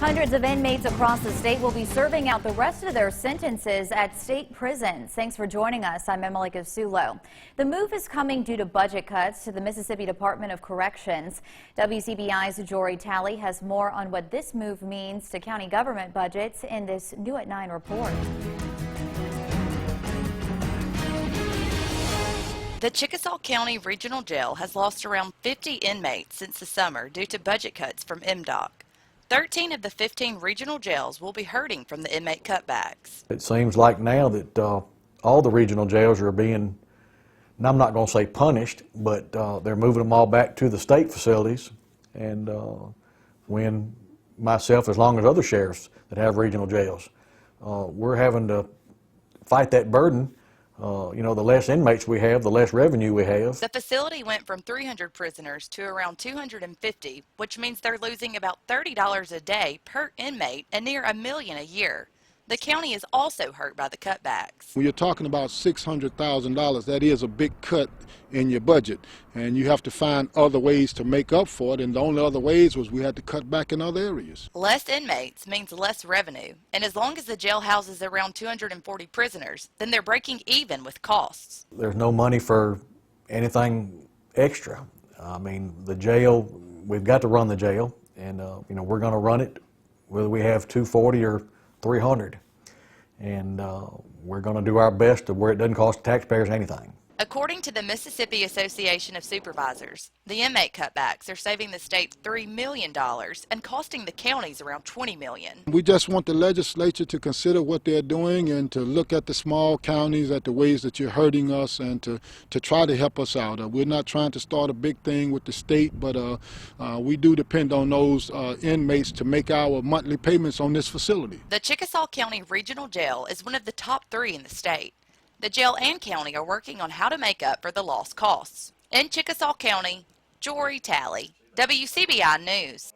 Hundreds of inmates across the state will be serving out the rest of their sentences at state prisons. Thanks for joining us. I'm Emily Gasulo. The move is coming due to budget cuts to the Mississippi Department of Corrections. WCBI's Jory Talley has more on what this move means to county government budgets in this New at 9 report. The Chickasaw County Regional Jail has lost around 50 inmates since the summer due to budget cuts from MDOC. 13 of the 15 regional jails will be hurting from the inmate cutbacks. It seems like now that all the regional jails are being, and I'm not going to say punished, but they're moving them all back to the state facilities. And when myself, as long as other sheriffs that have regional jails, we're having to fight that burden. The less inmates we have, the less revenue we have. The facility went from 300 prisoners to around 250, which means they're losing about $30 a day per inmate and near $1 million a year. The county is also hurt by the cutbacks. When you're talking about $600,000, that is a big cut in your budget, and you have to find other ways to make up for it, and the only other ways was we had to cut back in other areas. Less inmates means less revenue, and as long as the jail houses around 240 prisoners, then they're breaking even with costs. There's no money for anything extra. I mean, the jail, we've got to run the jail, and we're going to run it whether we have 240 or 300, and we're going to do our best to where it doesn't cost the taxpayers anything. According to the Mississippi Association of Supervisors, the inmate cutbacks are saving the state $3 million and costing the counties around $20 million. We just want the legislature to consider what they're doing and to look at the small counties, at the ways that you're hurting us, and to try to help us out. We're not trying to start a big thing with the state, but we do depend on those inmates to make our monthly payments on this facility. The Chickasaw County Regional Jail is one of the top 3 in the state. The jail and county are working on how to make up for the lost costs. In Chickasaw County, Jory Talley, WCBI News.